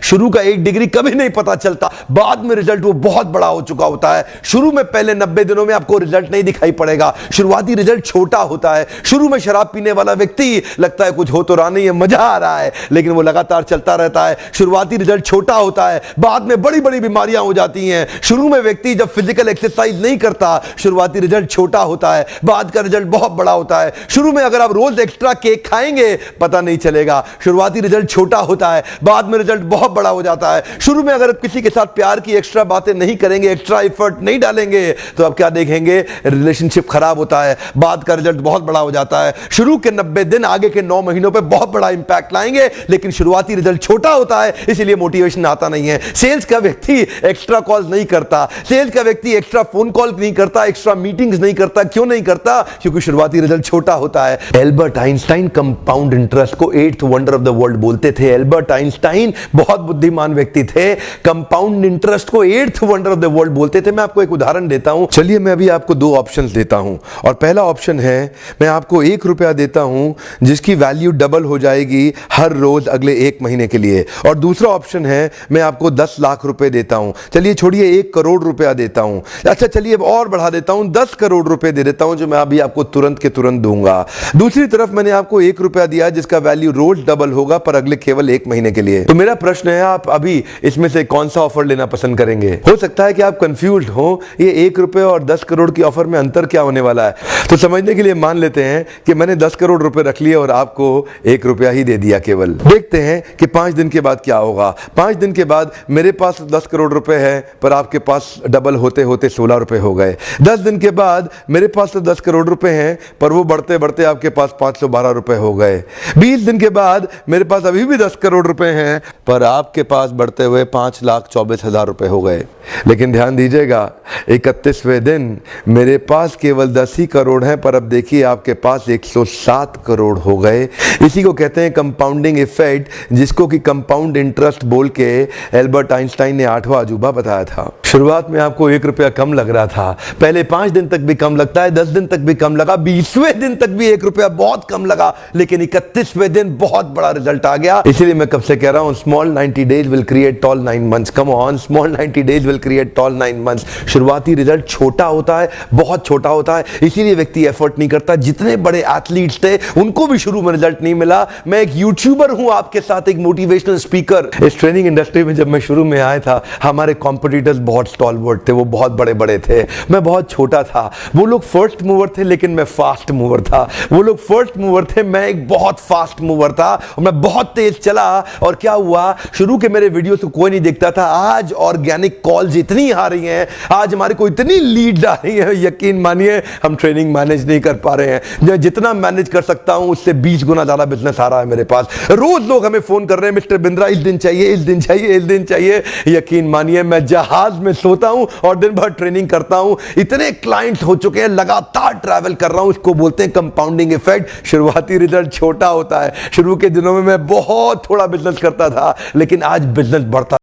शुरू का 1 डिग्री कभी नहीं पता चलता, बाद में रिजल्ट वो बहुत बड़ा हो चुका होता है। शुरू में पहले 90 दिनों में आपको रिजल्ट नहीं दिखाई पड़ेगा, शुरुआती रिजल्ट छोटा होता है। शुरू में शराब पीने वाला व्यक्ति लगता है कुछ हो तो रहा नहीं है, मजा आ रहा है, लेकिन वो लगातार चलता रहता है। शुरुआती रिजल्ट छोटा होता है, बाद में बड़ी बड़ी बीमारियां हो जाती हैं। शुरू में व्यक्ति जब फिजिकल एक्सरसाइज नहीं करता, शुरुआती रिजल्ट छोटा होता है, बाद का रिजल्ट बहुत बड़ा होता है। शुरू में अगर आप रोज एक्स्ट्रा केक खाएंगे पता नहीं चलेगा, शुरुआती रिजल्ट छोटा होता है, बाद में रिजल्ट बहुत बड़ा हो जाता है। शुरू में अगर आप किसी के साथ प्यार की एक्स्ट्रा बातें नहीं करेंगे, एक्स्ट्रा एफर्ट नहीं डालेंगे, तो आप क्या देखेंगे, रिलेशनशिप खराब होता है, बाद का रिजल्ट बहुत बड़ा हो जाता है। शुरू के 90 दिन आगे के 9 महीनों पे बहुत बड़ा इंपैक्ट लाएंगे, लेकिन शुरुआती रिजल्ट छोटा होता है, इसलिए मोटिवेशन आता नहीं है। सेल्स का व्यक्ति एक्स्ट्रा कॉल नहीं करता, सेल्स का व्यक्ति एक्स्ट्रा फोन कॉल नहीं करता, एक्स्ट्रा मीटिंग्स नहीं करता। क्यों नहीं करता? क्योंकि शुरुआती रिजल्ट छोटा होता है। एल्बर्ट आइंस्टाइन कंपाउंड इंटरेस्ट को 8th wonder of the world बोलते थे। एल्बर्ट आइंस्टाइन बहुत बुद्धिमान व्यक्ति थे, कंपाउंड इंटरेस्ट को 8th wonder of the world बोलते थे। मैं आपको एक उदाहरण देता हूं। चलिए मैं अभी आपको 2 ऑप्शंस देता हूं, और पहला ऑप्शन है मैं आपको 1 रुपया देता हूं जिसकी वैल्यू डबल हो जाएगी हर रोज अगले 1 महीने के लिए, और दूसरा ऑप्शन है मैं आपको 10 लाख रुपए देता हूं। चलिए छोड़िए 1 करोड़ रुपया देता हूं, अच्छा चलिए और बढ़ा देता हूं, 10 करोड़ रुपए दे देता हूं, जो मैं अभी आपको तुरंत के तुरंत दूंगा। दूसरी तरफ मैंने आपको 1 रुपया दिया जिसका वैल्यू रोज डबल होगा पर अगले केवल 1 महीने के लिए। तो मेरा प्रश्न है, आप अभी इसमें से कौन सा ऑफर लेना पसंद करेंगे? हो सकता है कि आप कंफ्यूज्ड हो, ये 1 रुपए और 10 करोड़ की ऑफर में अंतर क्या होने वाला है। तो समझने के लिए मान लेते हैं कि मैंने 10 करोड़ रुपए रख लिए और आपको 1 रुपया ही दे दिया केवल। देखते हैं कि 5 दिन के बाद क्या होगा। 5 दिन के बाद मेरे पास 10 करोड़ रुपए है पर आपके पास डबल होते होते 16 रुपए हो गए। 10 दिन के बाद मेरे पास तो 10 करोड़ रुपए हैं पर वो बढ़ते बढ़ते आपके पास 512 रुपए हो गए। 20 दिन के बाद मेरे पास अभी भी 10 करोड़ रुपए हैं पर आपके पास बढ़ते हुए 5,24,000 रुपए हो गए। लेकिन ध्यान दीजिएगा, 31वें दिन मेरे पास केवल 10 ही करोड़ हैं पर अब देखिए आपके पास 107 करोड़ हो गए। इसी को कहते हैं कंपाउंडिंग इफेक्ट, जिसको कि कंपाउंड इंटरेस्ट बोल के एल्बर्ट आइंस्टाइन ने 8वां अजूबा बताया था। शुरुआत में आपको 1 रुपया कम लग रहा था, पहले 5 दिन तक भी कम लगता है, 10 दिन तक भी कम लगा, 20वें दिन तक भी 1 रुपया बहुत कम लगा, लेकिन 31वें दिन बहुत बड़ा रिजल्ट आ गया। इसीलिए मैं कब से कह रहा हूं, small 90 days will create tall 9 months. Come on, small 90 days will create tall 9 months. शुरुआती रिजल्ट छोटा होता है, बहुत छोटा होता है, इसीलिए व्यक्ति एफर्ट नहीं करता। जितने बड़े एथलीट्स थे उनको भी शुरू में रिजल्ट नहीं मिला। मैं एक यूट्यूबर हूं आपके साथ, एक मोटिवेशनल स्पीकर। इस ट्रेनिंग इंडस्ट्री में जब मैं शुरू में आया था, हमारे कॉम्पिटिटर्स बहुत स्टॉलवर्ट थे, वो बहुत बड़े बड़े थे, मैं बहुत छोटा था। वो लोग फर्स्ट मूवर थे लेकिन मैं फास्ट मूवर था। वो लोग फर्स्ट मूवर थे, मैं एक बहुत फास्ट मूवर था, और मैं बहुत तेज चला। और क्या हुआ, शुरू के मेरे वीडियो तो कोई नहीं देखता था, आज ऑर्गेनिक कॉल्स इतनी आ रही हैं, आज हमारे को इतनी लीड आ रही है, यकीन मानिए हम ट्रेनिंग मैनेज नहीं कर पा रहे हैं। मैं जितना मैनेज कर सकता हूं उससे 20 गुना ज्यादा बिजनेस आ रहा है मेरे पास। रोज लोग हमें फोन कर रहे हैं, मिस्टर बिंद्रा इस दिन चाहिए, इस दिन चाहिए, इस दिन चाहिए। यकीन मानिए मैं जहाज में सोता हूं और दिन भर ट्रेनिंग करता हूं। इतने क्लाइंट्स हो चुके हैं, लगातार ट्रैवल कर रहा हूं, इसको बोलते हैं कंपाउंडिंग इफेक्ट। शुरुआती रिजल्ट छोटा होता है, शुरू के दिनों में मैं बहुत थोड़ा बिजनेस करता था, लेकिन आज बिजनेस बढ़ता